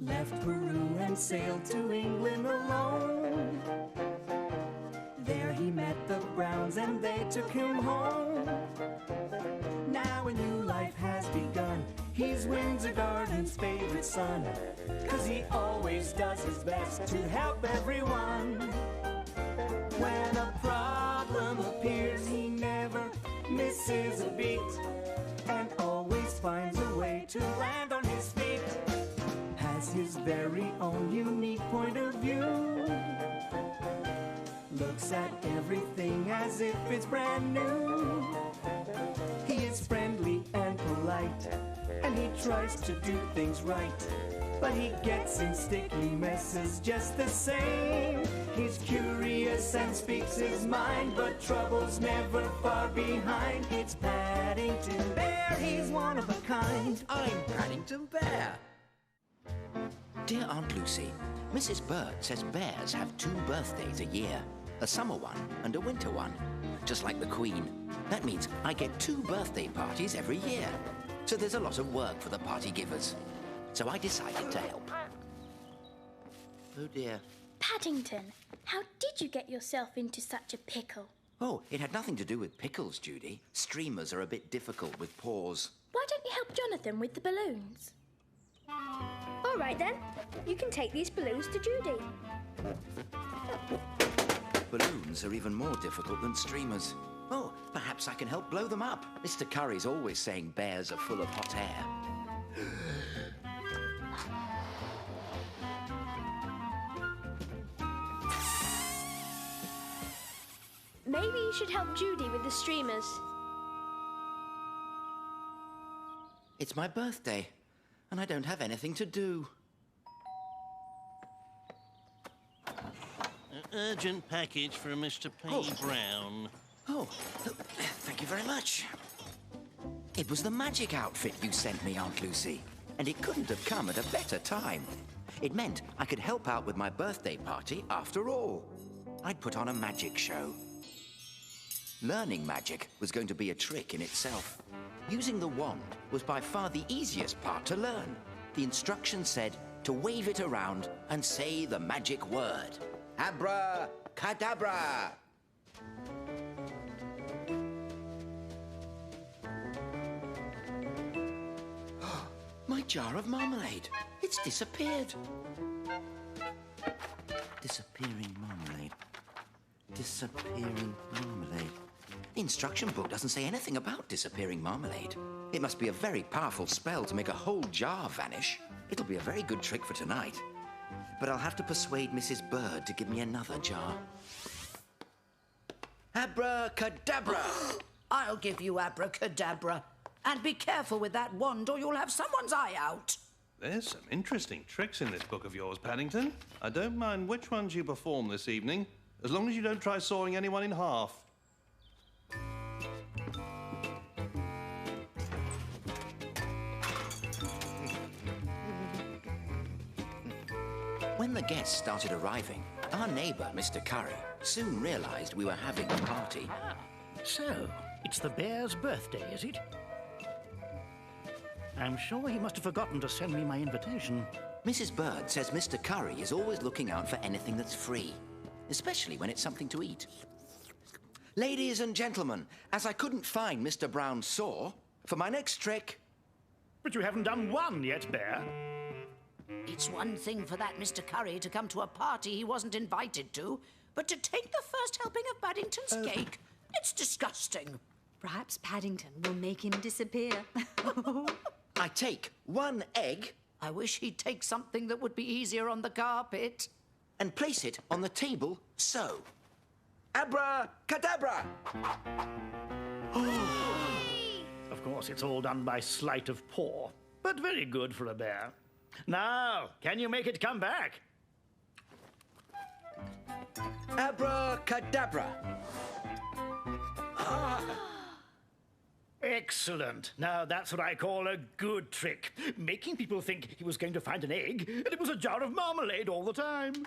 left Peru and sailed to England alone. There he met the Browns and they took him home. Now a new life has begun. He's Windsor Garden's favorite son, 'cause he always does his best to help everyone. When a problem appears, he never misses a beat and always finds a way to land on his feet. Has his very own unique point of view. Looks at everything as if it's brand new. He is friendly and polite, and he tries to do things right, but he gets in sticky messes just the same. He's curious and speaks his mind, but trouble's never far behind. It's Paddington Bear, he's one of a kind. I'm Paddington Bear. Dear Aunt Lucy, Mrs. Bird says bears have 2 birthdays a year, a summer one and a winter one, just like the Queen. That means I get 2 birthday parties every year. So there's a lot of work for the party givers. So I decided to help. Oh dear. Paddington, how did you get yourself into such a pickle? Oh, it had nothing to do with pickles, Judy. Streamers are a bit difficult with paws. Why don't you help Jonathan with the balloons? All right then, you can take these balloons to Judy. Balloons are even more difficult than streamers. Oh, perhaps I can help blow them up. Mr. Curry's always saying bears are full of hot air. Maybe you should help Judy with the streamers. It's my birthday, and I don't have anything to do. Urgent package for Mr. P. Brown. Oh, thank you very much. It was the magic outfit you sent me, Aunt Lucy, and it couldn't have come at a better time. It meant I could help out with my birthday party after all. I'd put on a magic show. Learning magic was going to be a trick in itself. Using the wand was by far the easiest part to learn. The instructions said to wave it around and say the magic word. Abracadabra! My jar of marmalade. It's disappeared. Disappearing marmalade. Disappearing marmalade. The instruction book doesn't say anything about disappearing marmalade. It must be a very powerful spell to make a whole jar vanish. It'll be a very good trick for tonight. But I'll have to persuade Mrs. Bird to give me another jar. Abracadabra! I'll give you abracadabra. And be careful with that wand or you'll have someone's eye out. There's some interesting tricks in this book of yours, Paddington. I don't mind which ones you perform this evening, as long as you don't try sawing anyone in half. When the guests started arriving, our neighbour, Mr. Curry, soon realised we were having a party. So, it's the bear's birthday, is it? I'm sure he must have forgotten to send me my invitation. Mrs. Bird says Mr. Curry is always looking out for anything that's free, especially when it's something to eat. Ladies and gentlemen, as I couldn't find Mr. Brown's saw, for my next trick... But you haven't done one yet, Bear. It's one thing for that Mr. Curry to come to a party he wasn't invited to, but to take the first helping of Paddington's cake, it's disgusting. Perhaps Paddington will make him disappear. I take 1 egg... I wish he'd take something that would be easier on the carpet. ...and place it on the table, so. Abracadabra! Of course, it's all done by sleight of paw, but very good for a bear. Now, can you make it come back? Abracadabra! Excellent. Now, that's what I call a good trick. Making people think he was going to find an egg, and it was a jar of marmalade all the time.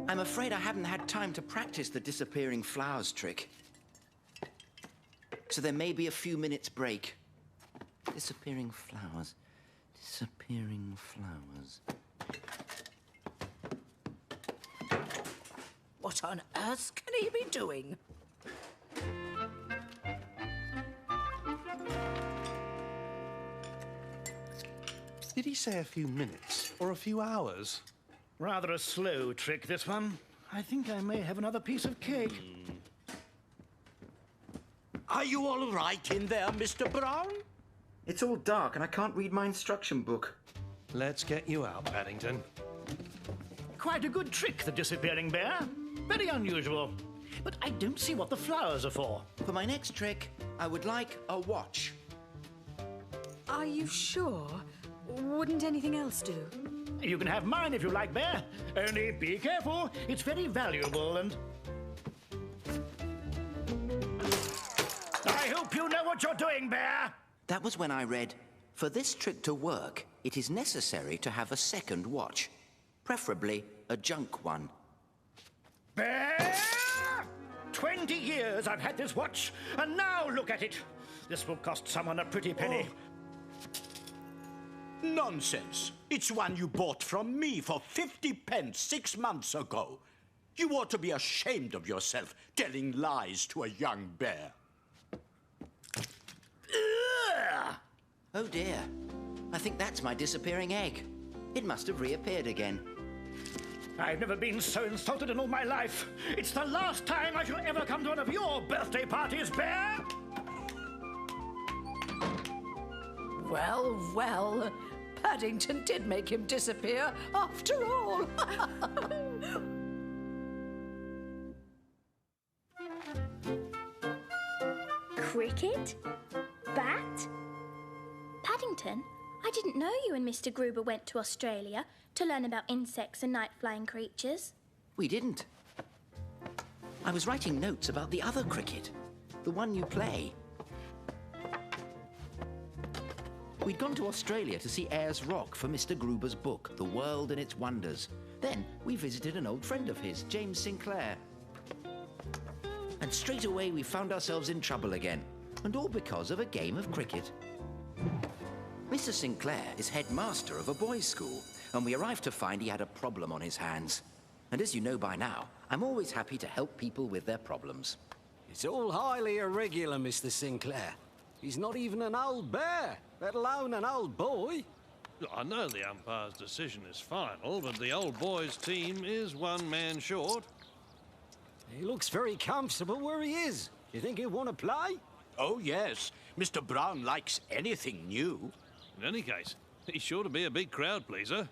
I'm afraid I haven't had time to practice the disappearing flowers trick. so there may be a few minutes break. Disappearing flowers. Disappearing flowers. What on earth can he be doing? Did he say a few minutes or a few hours? Rather a slow trick, this one. I think I may have another piece of cake. Are you all right in there, Mr. Brown? It's all dark and I can't read my instruction book. Let's get you out, Paddington. Quite a good trick, the disappearing bear. Very unusual. But I don't see what the flowers are for. For my next trick, I would like a watch. Are you sure? Wouldn't anything else do? You can have mine if you like, Bear. Only be careful. It's very valuable and... I hope you know what you're doing, Bear. That was when I read, for this trick to work, it is necessary to have a second watch. Preferably a junk one. Bear! 20 years I've had this watch, and now look at it. This will cost someone a pretty penny. Oh. Nonsense. It's one you bought from me for 50 pence 6 months ago. You ought to be ashamed of yourself telling lies to a young bear. Ugh! Oh dear. I think that's my disappearing egg. It must have reappeared again. I've never been so insulted in all my life. It's the last time I shall ever come to one of your birthday parties, Bear. Well, well, Paddington did make him disappear after all. Cricket? Bat? Paddington, I didn't know you and Mr. Gruber went to Australia to learn about insects and night-flying creatures. We didn't. I was writing notes about the other cricket, the one you play. We'd gone to Australia to see Ayers Rock for Mr. Gruber's book, The World and Its Wonders. Then we visited an old friend of his, James Sinclair. And straight away we found ourselves in trouble again, and all because of a game of cricket. Mr. Sinclair is headmaster of a boys' school, and we arrived to find he had a problem on his hands. And as you know by now, I'm always happy to help people with their problems. It's all highly irregular, Mr. Sinclair. He's not even an old bear, let alone an old boy. I know the umpire's decision is final, but the old boys' team is one man short. He looks very comfortable where he is. You think he'll want to play? Oh, yes. Mr. Brown likes anything new. In any case, he's sure to be a big crowd pleaser.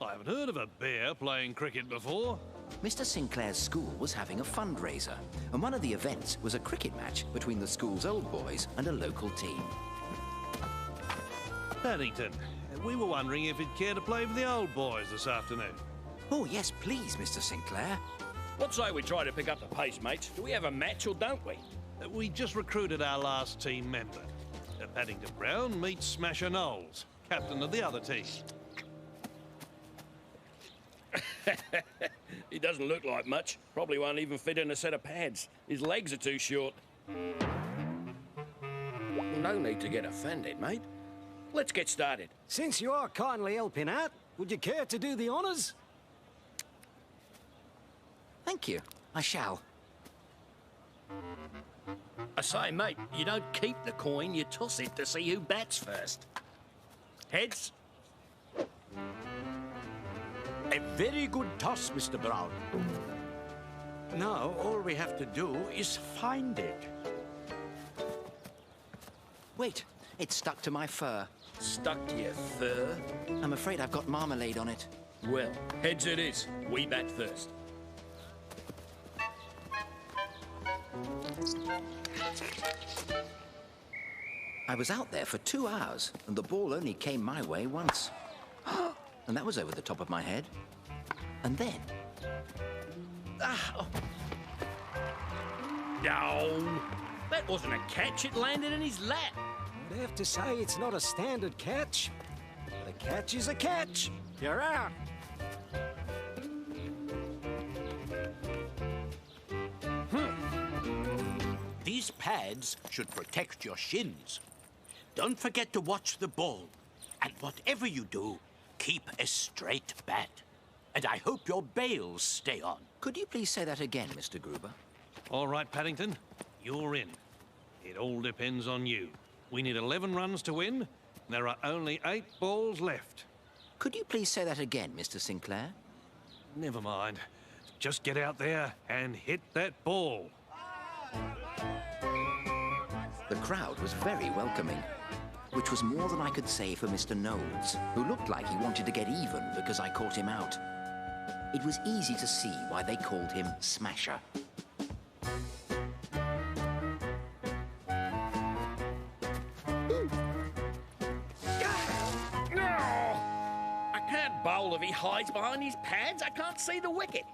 I haven't heard of a bear playing cricket before. Mr. Sinclair's school was having a fundraiser, and one of the events was a cricket match between the school's old boys and a local team. Paddington, we were wondering if you'd care to play for the old boys this afternoon. Oh, yes, please, Mr. Sinclair. What say we try to pick up the pace, mates? Do we have a match or don't we? We just recruited our last team member. Paddington Brown meets Smasher Knowles, captain of the other team. He doesn't look like much. Probably won't even fit in a set of pads. His legs are too short. No need to get offended, mate. Let's get started. Since you are kindly helping out, would you care to do the honours? Thank you. I shall. I say, mate, you don't keep the coin, you toss it to see who bats first. Heads? A very good toss, Mr. Brown. Now, all we have to do is find it. Wait, it's stuck to my fur. Stuck to your fur? I'm afraid I've got marmalade on it. Well, heads it is. We bat first. I was out there for 2 hours, and the ball only came my way once. And that was over the top of my head. And then... No, that wasn't a catch. It landed in his lap. I'd have to say it's not a standard catch. But a catch is a catch. You're out. These pads should protect your shins. Don't forget to watch the ball. And whatever you do, keep a straight bat. And I hope your bails stay on. Could you please say that again, Mr. Gruber? All right, Paddington, you're in. It all depends on you. We need 11 runs to win. There are only 8 balls left. Could you please say that again, Mr. Sinclair? Never mind. Just get out there and hit that ball. The crowd was very welcoming, which was more than I could say for Mr. Knowles, who looked like he wanted to get even because I caught him out. It was easy to see why they called him Smasher. I can't bowl if he hides behind his pads. I can't see the wicket.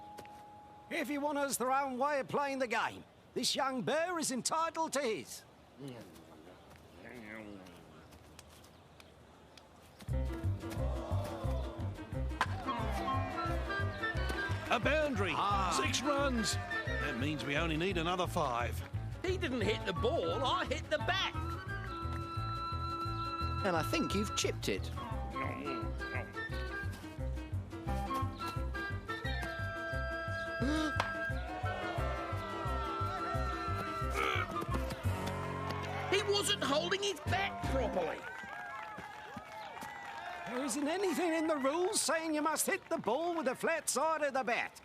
If he wants their own way of playing the game, this young bear is entitled to his. A boundary! 6 runs! That means we only need another 5. He didn't hit the ball, I hit the bat. And I think you've chipped it. He wasn't holding his bat properly. There isn't anything in the rules saying you must hit the ball with the flat side of the bat.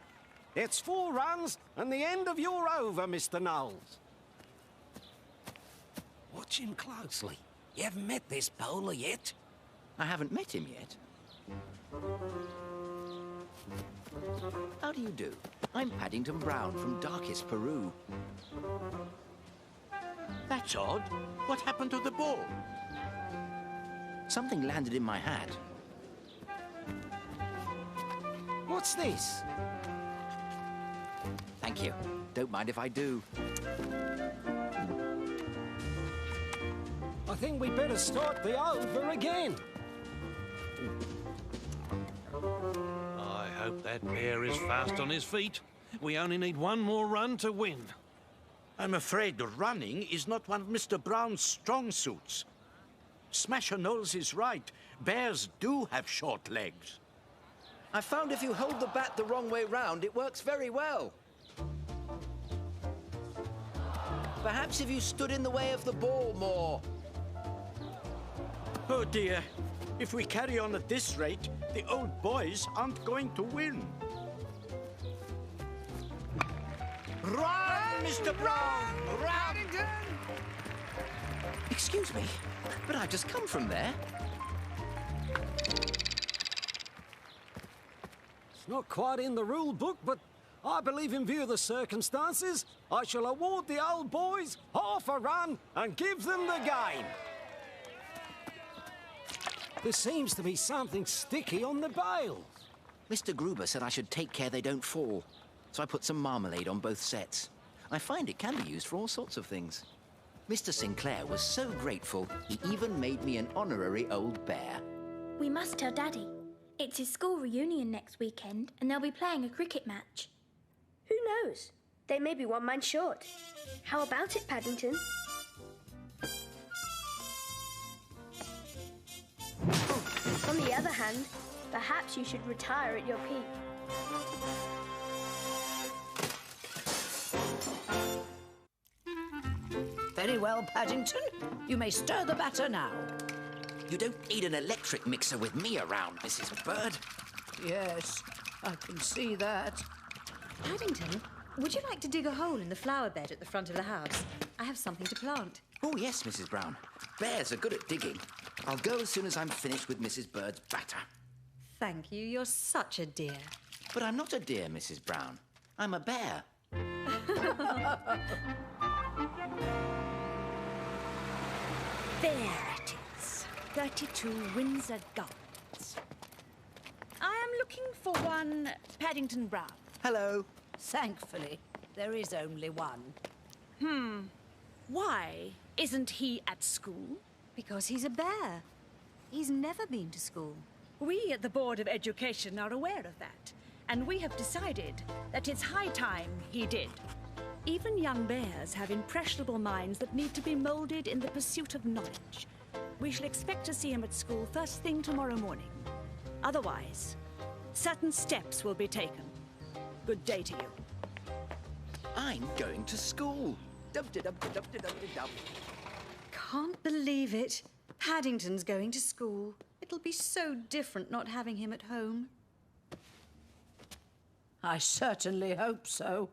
It's 4 runs and the end of your over, Mr. Knowles. Watch him closely. You haven't met this bowler yet. I haven't met him yet. How do you do? I'm Paddington Brown from darkest Peru. That's odd. What happened to the ball? Something landed in my hat. What's this? Thank you. Don't mind if I do. I think we'd better start the over again. I hope that bear is fast on his feet. We only need 1 more run to win. I'm afraid running is not one of Mr. Brown's strong suits. Smasher Knowles is right. Bears do have short legs. I found if you hold the bat the wrong way round, it works very well. Perhaps if you stood in the way of the ball more. Oh dear. If we carry on at this rate, the old boys aren't going to win. Run, Mr. Brown! Run! Excuse me, but I've just come from there. It's not quite in the rule book, but I believe in view of the circumstances, I shall award the old boys half a run and give them the game. There seems to be something sticky on the bails. Mr. Gruber said I should take care they don't fall, so I put some marmalade on both sets. I find it can be used for all sorts of things. Mr. Sinclair was so grateful, he even made me an honorary old bear. We must tell Daddy. It's his school reunion next weekend, and they'll be playing a cricket match. Who knows? They may be 1 man short. How about it, Paddington? On the other hand, perhaps you should retire at your peak. Very well, Paddington. You may stir the batter now. You don't need an electric mixer with me around, Mrs. Bird. Yes, I can see that. Paddington, would you like to dig a hole in the flower bed at the front of the house? I have something to plant. Oh, yes, Mrs. Brown. Bears are good at digging. I'll go as soon as I'm finished with Mrs. Bird's batter. Thank you, you're such a dear. But I'm not a deer, Mrs. Brown. I'm a bear. There it is. 32 Windsor Gardens. I am looking for one Paddington Brown. Hello. Thankfully, there is only one. Why? Isn't he at school? Because he's a bear. He's never been to school. We at the Board of Education are aware of that, and we have decided that it's high time he did. Even young bears have impressionable minds that need to be moulded in the pursuit of knowledge. We shall expect to see him at school first thing tomorrow morning. Otherwise, certain steps will be taken. Good day to you. I'm going to school. Dub-de-dub-de-dub-de-dub-de-dub. Can't believe it. Paddington's going to school. It'll be so different not having him at home. I certainly hope so.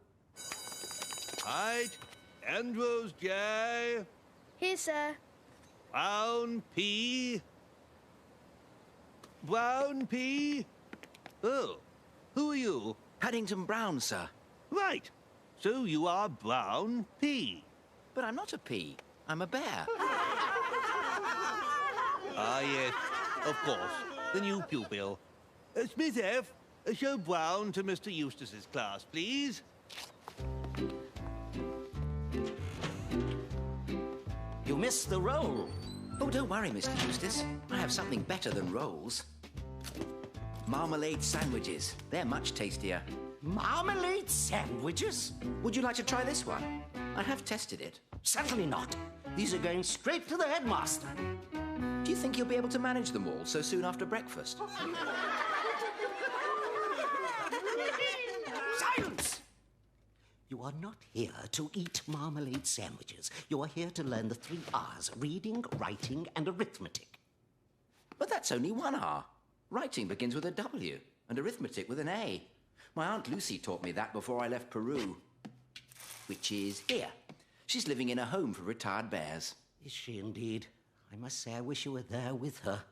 Right, Andrews J. Here, sir. Brown P. Brown P. Oh, who are you? Paddington Brown, sir. Right, so you are Brown P. But I'm not a pea. I'm a bear. Ah, yes, of course, the new pupil. Smith F., show Brown to Mr. Eustace's class, please. You missed the roll. Oh, don't worry, Mr. Eustace. I have something better than rolls. Marmalade sandwiches. They're much tastier. Marmalade sandwiches? Would you like to try this one? I have tested it. Certainly not. These are going straight to the headmaster. Do you think you'll be able to manage them all so soon after breakfast? Silence! You are not here to eat marmalade sandwiches. You are here to learn the 3 R's, reading, writing, and arithmetic. But that's only 1 R. Writing begins with a W, and arithmetic with an A. My Aunt Lucy taught me that before I left Peru. Which is here. She's living in a home for retired bears. Is she indeed? I must say I wish you were there with her.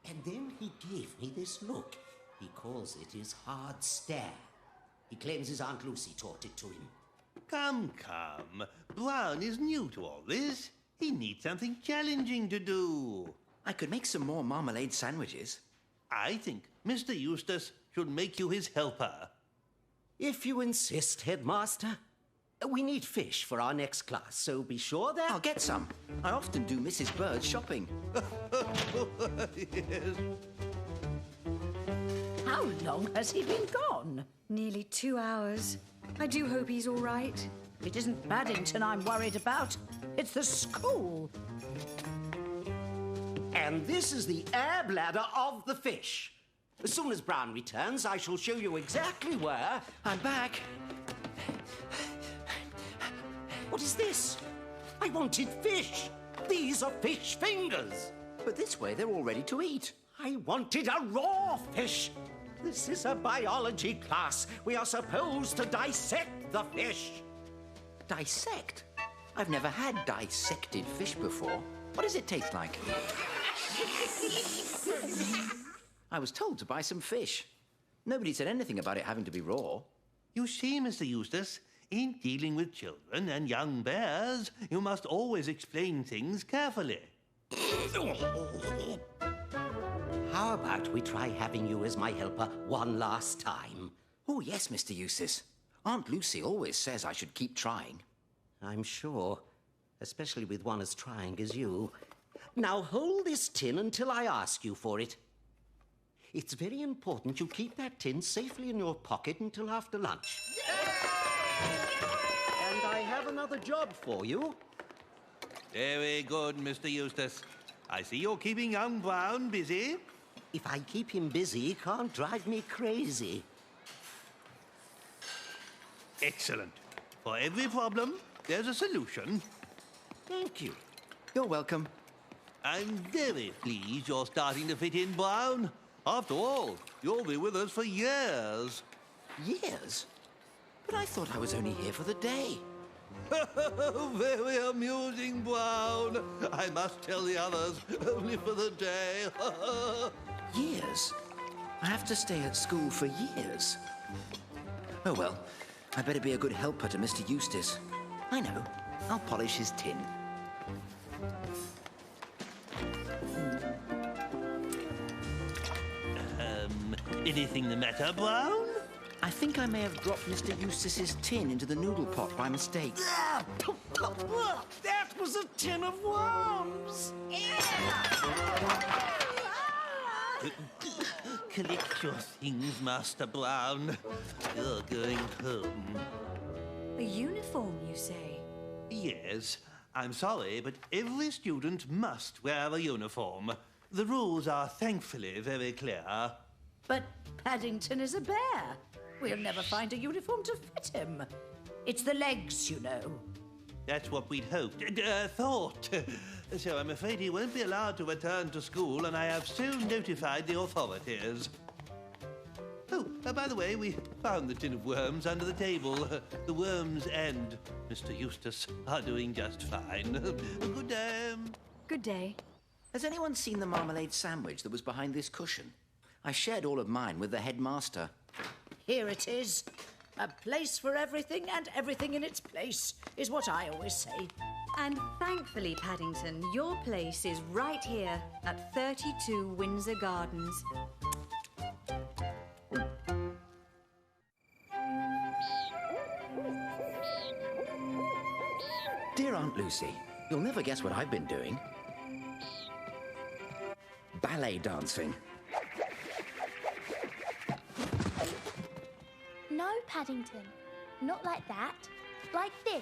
And then he gave me this look. He calls it his hard stare. He claims his Aunt Lucy taught it to him. Come, come. Brown is new to all this. He needs something challenging to do. I could make some more marmalade sandwiches. I think Mr. Eustace should make you his helper. If you insist, Headmaster. We need fish for our next class, so be sure that... I'll get some. I often do Mrs. Bird's shopping. Yes. How long has he been gone? Nearly 2 hours. I do hope he's all right. It isn't Paddington I'm worried about. It's the school. And this is the air bladder of the fish. As soon as Brown returns, I shall show you exactly where... I'm back. What is this? I wanted fish. These are fish fingers. But this way, they're all ready to eat. I wanted a raw fish. This is a biology class. We are supposed to dissect the fish. Dissect? I've never had dissected fish before. What does it taste like? I was told to buy some fish. Nobody said anything about it having to be raw. You see, Mr. Eustace, in dealing with children and young bears, you must always explain things carefully. How about we try having you as my helper one last time? Oh, yes, Mr. Eustace. Aunt Lucy always says I should keep trying. I'm sure, especially with one as trying as you. Now hold this tin until I ask you for it. It's very important you keep that tin safely in your pocket until after lunch. And I have another job for you. Very good, Mr. Eustace. I see you're keeping young Brown busy. If I keep him busy, he can't drive me crazy. Excellent. For every problem, there's a solution. Thank you. You're welcome. I'm very pleased you're starting to fit in, Brown. After all, you'll be with us for years. Years? But I thought I was only here for the day. Very amusing, Brown. I must tell the others, only for the day. Years? I have to stay at school for years. Oh, well, I better be a good helper to Mr. Eustace. I know. I'll polish his tin. Anything the matter, Brown? I think I may have dropped Mr. Eustace's tin into the noodle pot by mistake. That was a tin of worms! Collect your things, Master Brown. You're going home. A uniform, you say? Yes. I'm sorry, but every student must wear a uniform. The rules are thankfully very clear. But Paddington is a bear. We'll never find a uniform to fit him. It's the legs, you know. That's what we'd hoped. Thought. So I'm afraid he won't be allowed to return to school, and I have so notified the authorities. Oh, by the way, we found the tin of worms under the table. The worms and Mr. Eustace are doing just fine. Good day. Good day. Has anyone seen the marmalade sandwich that was behind this cushion? I shared all of mine with the headmaster. Here it is. A place for everything and everything in its place, is what I always say. And thankfully, Paddington, your place is right here at 32 Windsor Gardens. Dear Aunt Lucy, you'll never guess what I've been doing. Ballet dancing. No, Paddington. Not like that. Like this.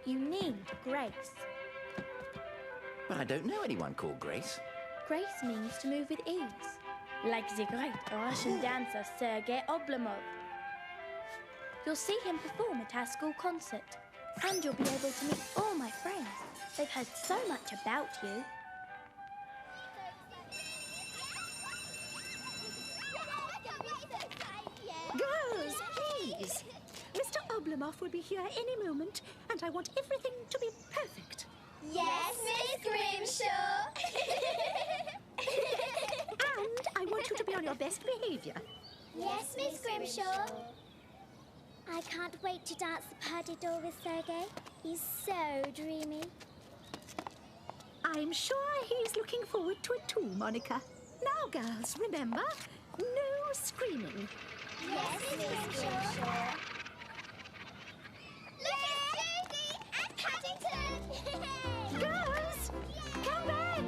You need Grace. But I don't know anyone called Grace. Grace means to move with ease. Like the great Russian dancer Sergei Oblomov. You'll see him perform at our school concert. And you'll be able to meet all my friends. They've heard so much about you. Girls, please. Mr. Oblomov will be here any moment, and I want everything to be perfect. Yes, Miss Grimshaw. And I want you to be on your best behaviour. Yes, Miss Grimshaw. I can't wait to dance the paradiddle with Sergei. He's so dreamy. I'm sure he's looking forward to it too, Monica. Now, girls, remember, no screaming. Yes, Miss Grimshaw. Look at Susie and Paddington! Girls, come back!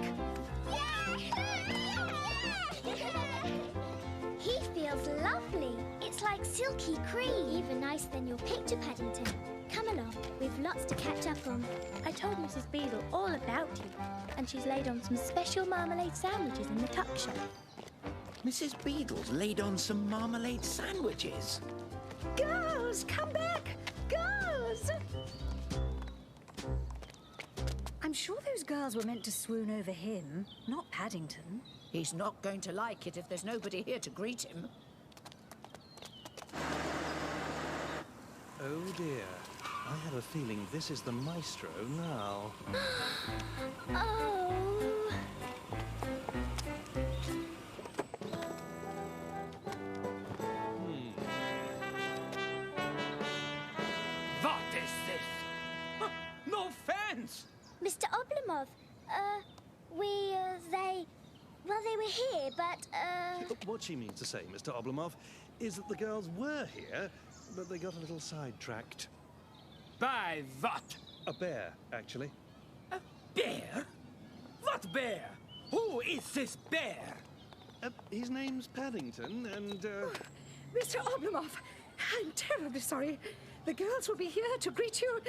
He feels lovely. It's like silky cream. Even nicer than your picture, Paddington. Come along, we've lots to catch up on. I told Mrs. Beadle all about you, and she's laid on some special marmalade sandwiches in the tuck shop. Mrs. Beadle's laid on some marmalade sandwiches. Girls, come back! Girls! I'm sure those girls were meant to swoon over him, not Paddington. He's not going to like it if there's nobody here to greet him. Oh dear. I have a feeling this is the maestro now. Oh. What is this? No fence! Mr. Oblomov, they were here, but, What she means to say, Mr. Oblomov, is that the girls were here, but they got a little sidetracked. By what? A bear, actually. A bear? What bear? Who is this bear? His name's Paddington, and, Mr. Oblomov, I'm terribly sorry. The girls will be here to greet you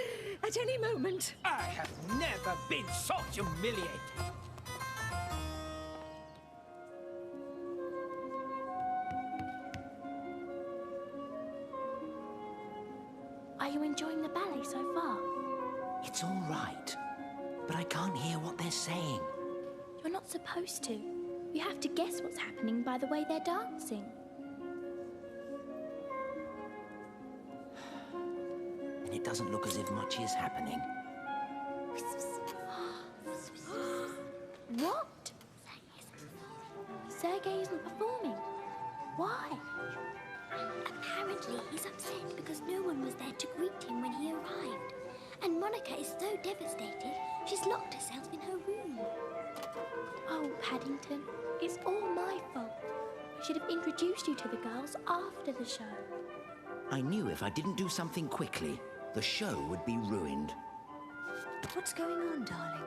at any moment. I have never been so humiliated. Are you enjoying the ballet so far? It's all right, but I can't hear what they're saying. You're not supposed to. You have to guess what's happening by the way they're dancing. And it doesn't look as if much is happening. What? Sergei isn't performing. Why? apparently he's upset because no one was there to greet him when he arrived. And Monica is so devastated, she's locked herself in her room. Oh, Paddington, it's all my fault. I should have introduced you to the girls after the show. I knew if I didn't do something quickly, the show would be ruined. What's going on, darling?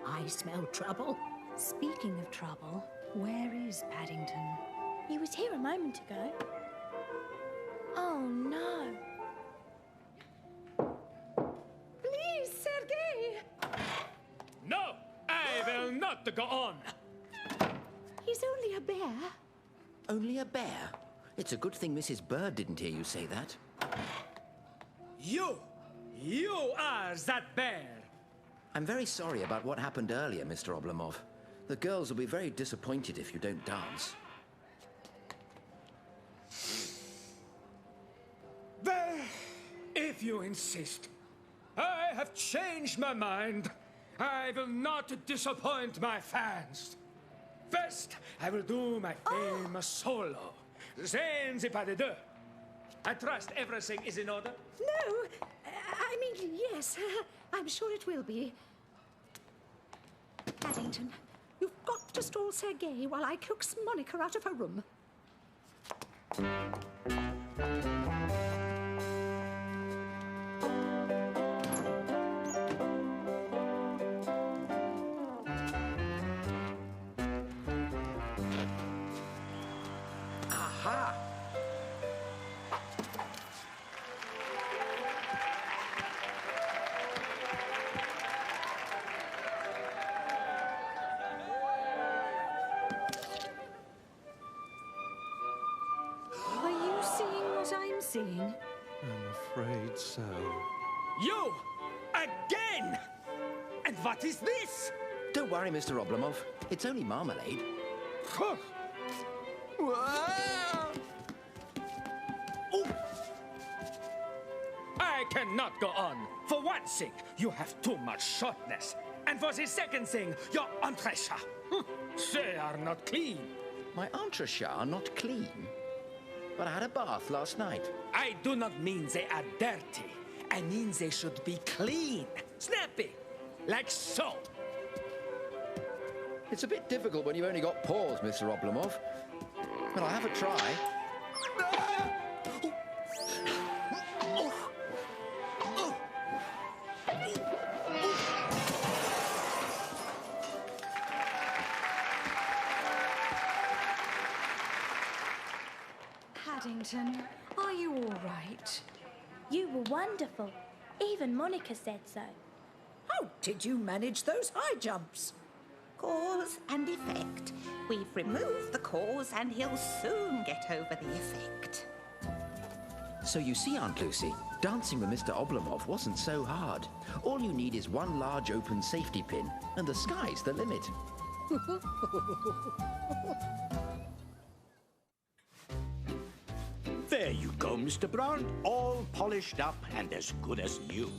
I smell trouble. Speaking of trouble, where is Paddington? He was here a moment ago. Oh, no. Please, Sergei! No! I will not go on! He's only a bear. Only a bear? It's a good thing Mrs. Bird didn't hear you say that. You are that bear! I'm very sorry about what happened earlier, Mr. Oblomov. The girls will be very disappointed if you don't dance. Well, if you insist. I have changed my mind. I will not disappoint my fans. First, I will do my famous solo. Then the pas de deux. I trust everything is in order. No, I mean, yes, I'm sure it will be. Paddington, you've got to stall Sergei while I coax Monica out of her room. Aha! Are you seeing what I'm seeing? I'm afraid so. You! Again! And what is this? Don't worry, Mr. Oblomov. It's only marmalade. I cannot go on. For one thing, you have too much shortness. And for the second thing, your entresha. They are not clean. My entresha are not clean. But I had a bath last night. I do not mean they are dirty. I mean they should be clean, snappy, like so. It's a bit difficult when you've only got paws, Mr. Oblomov. But I'll have a try. Paddington, are you all right? You were wonderful. Even Monica said so. How did you manage those high jumps? Cause and effect. We've removed the cause and he'll soon get over the effect. So you see, Aunt Lucy, dancing with Mr. Oblomov wasn't so hard. All you need is one large open safety pin, and the sky's the limit. There you go, Mr. Brown. All polished up and as good as new.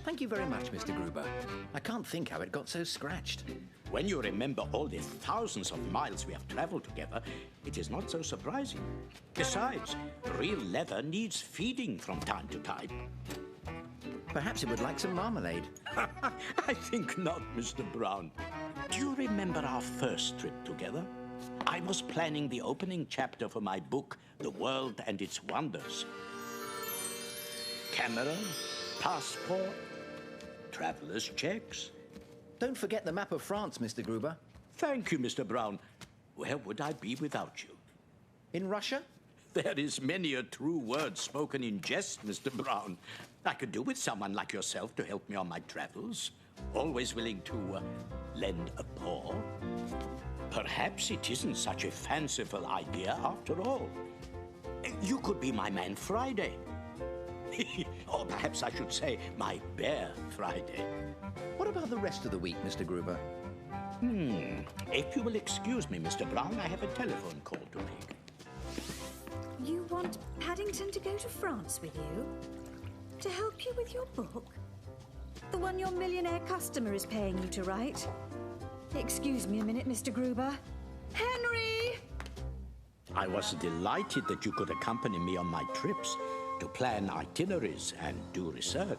Thank you very much, Mr. Gruber. I can't think how it got so scratched. When you remember all the thousands of miles we have traveled together, it is not so surprising. Besides, real leather needs feeding from time to time. Perhaps it would like some marmalade. I think not, Mr. Brown. Do you remember our first trip together? I was planning the opening chapter for my book, The World and Its Wonders. Camera, passport, traveler's checks. Don't forget the map of France, Mr. Gruber. Thank you, Mr. Brown. Where would I be without you? In Russia? There is many a true word spoken in jest, Mr. Brown. I could do with someone like yourself to help me on my travels. Always willing to lend a paw. Perhaps it isn't such a fanciful idea after all. You could be my man Friday. Or perhaps I should say my bear Friday. What about the rest of the week, Mr. Gruber? If you will excuse me, Mr. Brown, I have a telephone call to make. You want Paddington to go to France with you? To help you with your book? The one your millionaire customer is paying you to write? Excuse me a minute, Mr. Gruber. Henry! I was delighted that you could accompany me on my trips to plan itineraries and do research.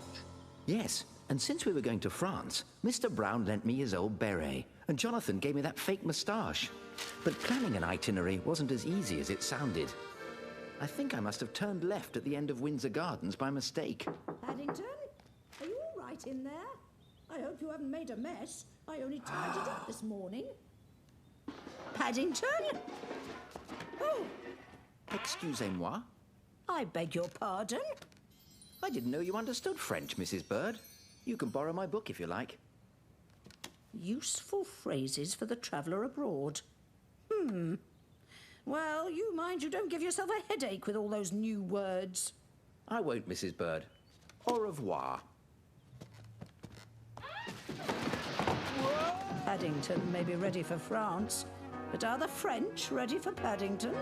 Yes, and since we were going to France, Mr. Brown lent me his old beret, and Jonathan gave me that fake moustache. But planning an itinerary wasn't as easy as it sounded. I think I must have turned left at the end of Windsor Gardens by mistake. Paddington, are you all right in there? I hope you haven't made a mess. I only tidied up this morning. Paddington? Oh, Excusez-moi. I beg your pardon? I didn't know you understood French, Mrs. Bird. You can borrow my book if you like. Useful phrases for the traveller abroad. Well, you mind you don't give yourself a headache with all those new words. I won't, Mrs. Bird. Au revoir. Paddington may be ready for France, but are the French ready for Paddington?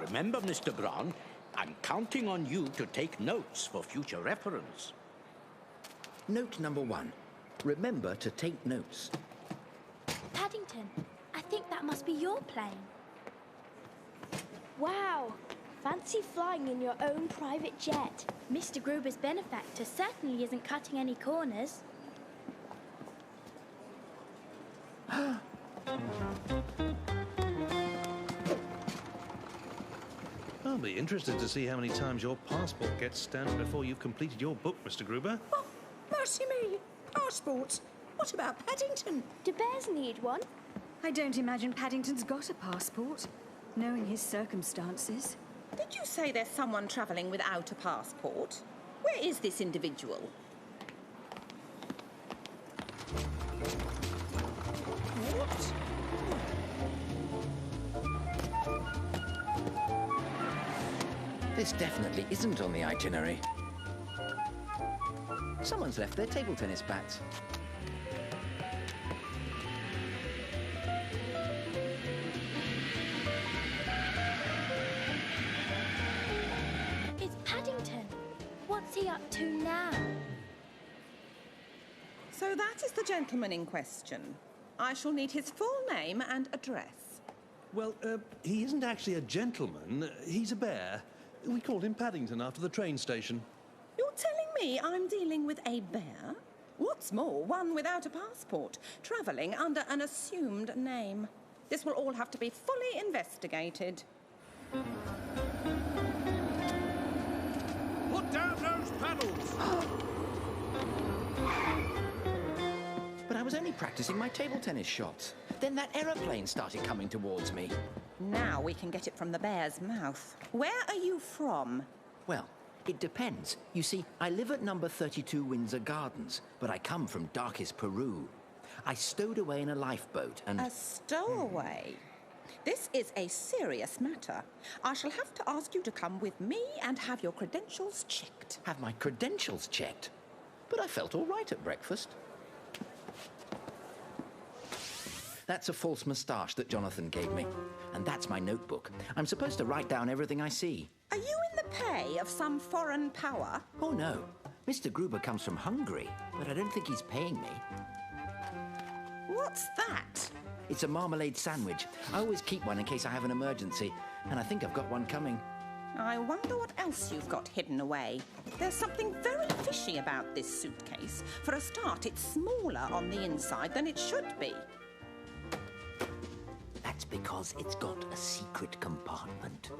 Remember, Mr. Brown, I'm counting on you to take notes for future reference. Note number 1. Remember to take notes. Paddington, I think that must be your plane. Wow! Fancy flying in your own private jet. Mr. Gruber's benefactor certainly isn't cutting any corners. I'll be interested to see how many times your passport gets stamped before you've completed your book, Mr. Gruber. Oh, mercy me! Passports! What about Paddington? Do bears need one? I don't imagine Paddington's got a passport, knowing his circumstances. Did you say there's someone travelling without a passport? Where is this individual? What? This definitely isn't on the itinerary. Someone's left their table tennis bats. It's Paddington. What's he up to now? So that is the gentleman in question. I shall need his full name and address. Well, he isn't actually a gentleman. He's a bear. We called him Paddington after the train station. You're telling me I'm dealing with a bear? What's more, one without a passport, travelling under an assumed name. This will all have to be fully investigated. Put down those paddles! But I was only practicing my table tennis shots. Then that aeroplane started coming towards me. Now we can get it from the bear's mouth. Where are you from? Well, it depends. You see, I live at number 32 Windsor Gardens, but I come from darkest Peru. I stowed away in a lifeboat and... A stowaway? This is a serious matter. I shall have to ask you to come with me and have your credentials checked. Have my credentials checked? But I felt all right at breakfast. That's a false moustache that Jonathan gave me. And that's my notebook. I'm supposed to write down everything I see. Are you in the pay of some foreign power? Oh, no. Mr. Gruber comes from Hungary, but I don't think he's paying me. What's that? It's a marmalade sandwich. I always keep one in case I have an emergency, and I think I've got one coming. I wonder what else you've got hidden away. There's something very fishy about this suitcase. For a start, it's smaller on the inside than it should be. That's because it's got a secret compartment.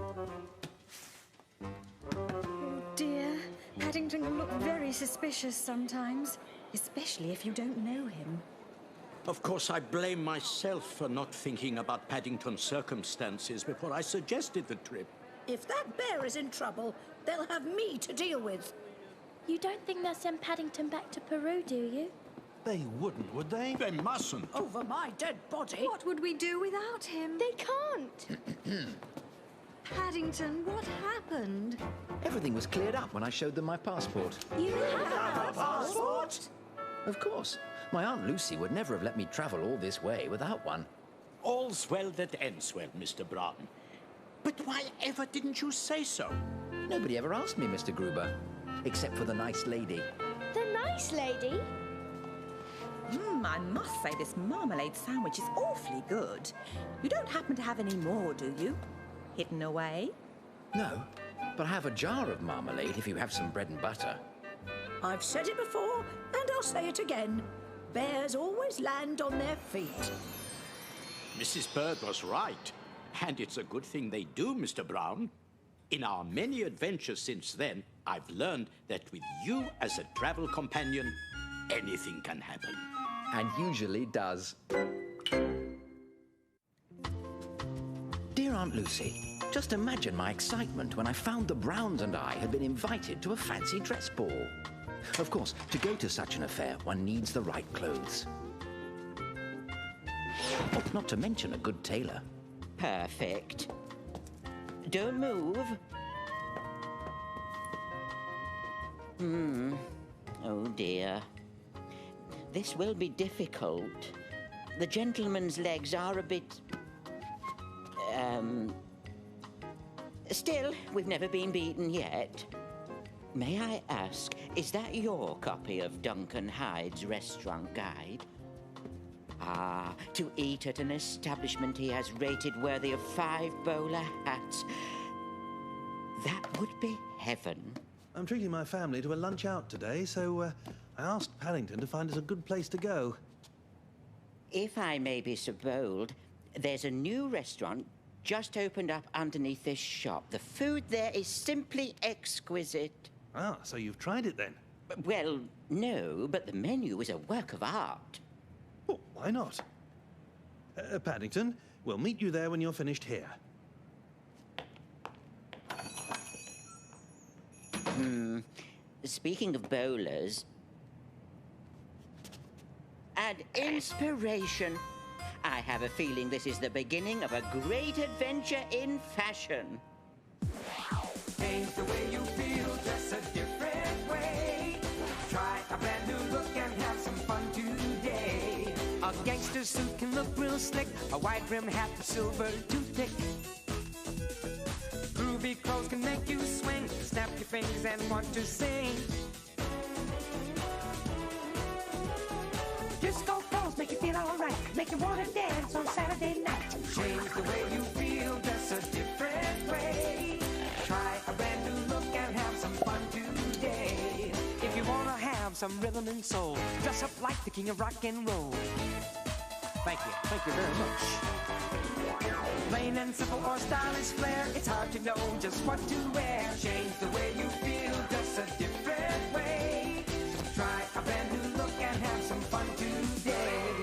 Oh dear, Paddington can look very suspicious sometimes, especially if you don't know him. Of course, I blame myself for not thinking about Paddington's circumstances before I suggested the trip. If that bear is in trouble, they'll have me to deal with. You don't think they'll send Paddington back to Peru, do you? They wouldn't, would they? They mustn't. Over my dead body. What would we do without him? They can't. Paddington, what happened? Everything was cleared up when I showed them my passport. You have A passport? Of course. My Aunt Lucy would never have let me travel all this way without one. All's well that ends well, Mr. Brown. But why ever didn't you say so? Nobody ever asked me, Mr. Gruber, except for the nice lady. The nice lady? I must say this marmalade sandwich is awfully good. You don't happen to have any more, do you? Hidden away? No, but I have a jar of marmalade if you have some bread and butter. I've said it before, and I'll say it again. Bears always land on their feet. Mrs. Bird was right. And it's a good thing they do, Mr. Brown. In our many adventures since then, I've learned that with you as a travel companion, anything can happen. And usually does. Dear Aunt Lucy, just imagine my excitement when I found the Browns and I had been invited to a fancy dress ball. Of course, to go to such an affair, one needs the right clothes. Oh, not to mention a good tailor. Perfect. Don't move. Oh dear. This will be difficult. The gentleman's legs are a bit... Still, we've never been beaten yet. May I ask, is that your copy of Duncan Hyde's restaurant guide? Ah, to eat at an establishment he has rated worthy of 5 bowler hats. That would be heaven. I'm treating my family to a lunch out today, so I asked Paddington to find us a good place to go. If I may be so bold, there's a new restaurant just opened up underneath this shop. The food there is simply exquisite. Ah, so you've tried it then? Well, no, but the menu is a work of art. Oh, why not? Paddington, we'll meet you there when you're finished here. Speaking of bowlers... and inspiration. I have a feeling this is the beginning of a great adventure in fashion. Change the way you feel, dress a different way. Try a brand new look and have some fun today. A gangster suit can look real slick, a wide-brimmed hat with silver toothpick. Groovy clothes can make you swing, snap your fingers and want to sing. Disco clothes make you feel alright, make you want to dance on Saturday night. Change the way you feel, dress a different way. Try a brand new look and have some fun today. If you want to have some rhythm and soul, dress up like the king of rock and roll. Thank you very much. Plain and simple or stylish flair, it's hard to know just what to wear. Change the way you feel, dress a different way. Try a brand new look and have some fun today.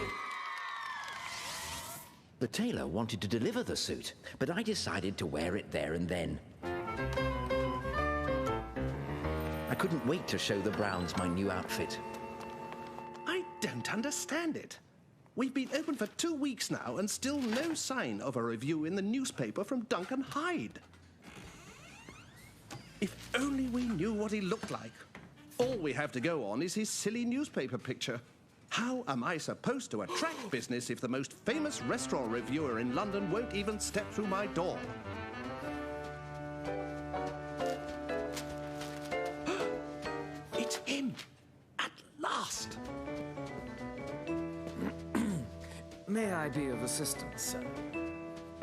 The tailor wanted to deliver the suit, but I decided to wear it there and then. I couldn't wait to show the Browns my new outfit. I don't understand it. We've been open for 2 weeks now and still no sign of a review in the newspaper from Duncan Hyde. If only we knew what he looked like. All we have to go on is his silly newspaper picture. How am I supposed to attract business if the most famous restaurant reviewer in London won't even step through my door? It's him! At last! May I be of assistance, sir?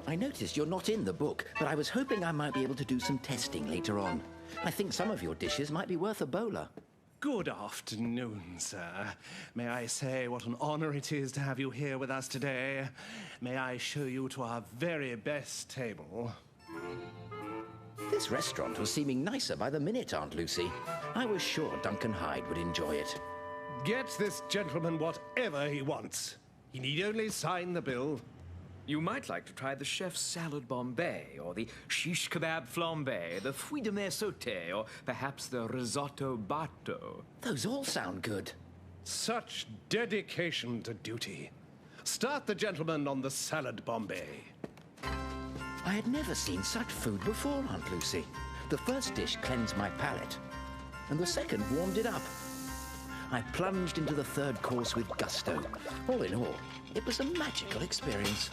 I noticed you're not in the book, but I was hoping I might be able to do some testing later on. I think some of your dishes might be worth a bowler. Good afternoon, sir. May I say what an honor it is to have you here with us today? May I show you to our very best table? This restaurant was seeming nicer by the minute, Aunt Lucy. I was sure Duncan Hyde would enjoy it. Get this gentleman whatever he wants. He need only sign the bill. You might like to try the chef's salad Bombay, or the shish kebab flambé, the fruit de mer sauté, or perhaps the risotto batto. Those all sound good. Such dedication to duty. Start the gentleman on the salad Bombay. I had never seen such food before, Aunt Lucy. The first dish cleansed my palate, and the second warmed it up. I plunged into the third course with gusto. All in all, it was a magical experience.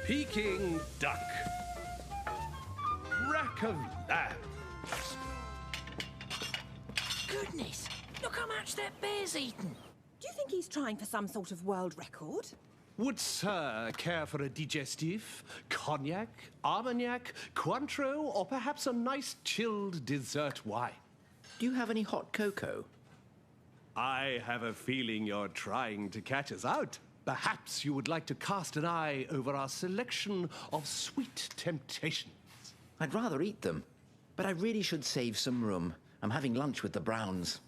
Peking duck. Rack of lamb. Goodness, look how much that bear's eaten. Do you think he's trying for some sort of world record? Would sir care for a digestif, cognac, armagnac, Cointreau, or perhaps a nice chilled dessert wine? Do you have any hot cocoa? I have a feeling you're trying to catch us out. Perhaps you would like to cast an eye over our selection of sweet temptations. I'd rather eat them. But I really should save some room. I'm having lunch with the Browns.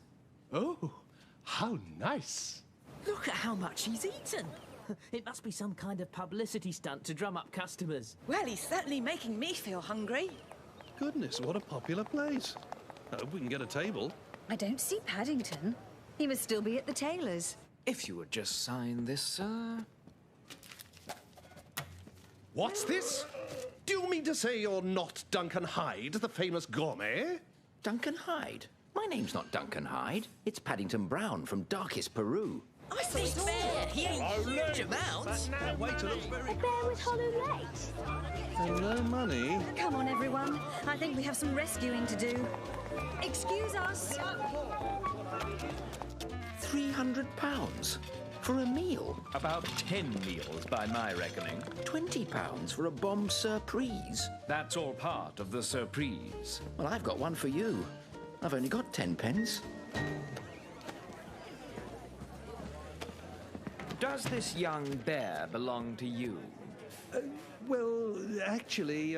Oh, how nice. Look at how much he's eaten. It must be some kind of publicity stunt to drum up customers. Well, he's certainly making me feel hungry. Goodness, what a popular place. I hope we can get a table. I don't see Paddington. He must still be at the tailor's. If you would just sign this, sir. What's this? Do you mean to say you're not Duncan Hyde, the famous gourmet? Duncan Hyde? My name's not Duncan Hyde. It's Paddington Brown from darkest Peru. I thought it was bear. He ate huge amounts. Wait till it's very... A bear with hollow legs. For no money. Come on, everyone. I think we have some rescuing to do. Excuse us. £300 for a meal. About 10 meals by my reckoning. £20 for a bomb surprise. That's all part of the surprise. Well, I've got one for you. I've only got 10 pence. Does this young bear belong to you? Well, actually,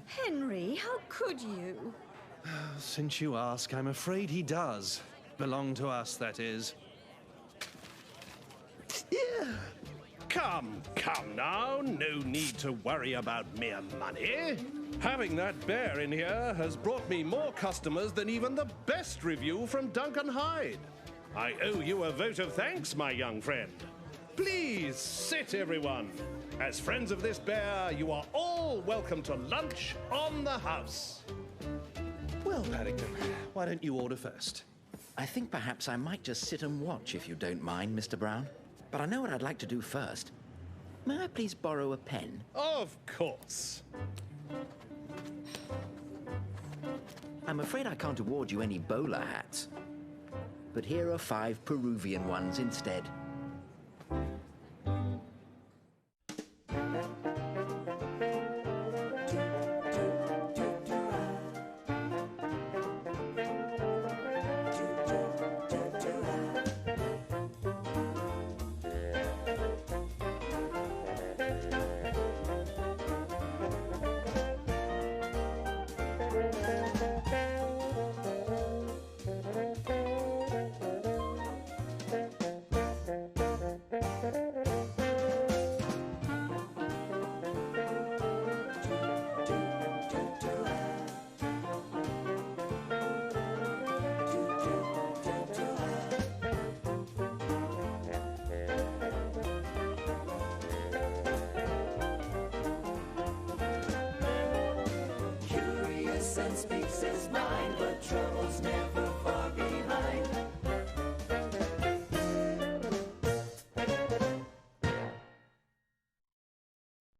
Henry, how could you? since you ask, I'm afraid he does. Belong to us, that is. Yeah. Come now. No need to worry about mere money. Having that bear in here has brought me more customers than even the best review from Duncan Hyde. I owe you a vote of thanks, my young friend. Please sit, everyone. As friends of this bear, you are all welcome to lunch on the house. Well, Paddington, why don't you order first? I think perhaps I might just sit and watch, if you don't mind, Mr. Brown. But I know what I'd like to do first. May I please borrow a pen? Of course. I'm afraid I can't award you any bowler hats. But here are 5 Peruvian ones instead.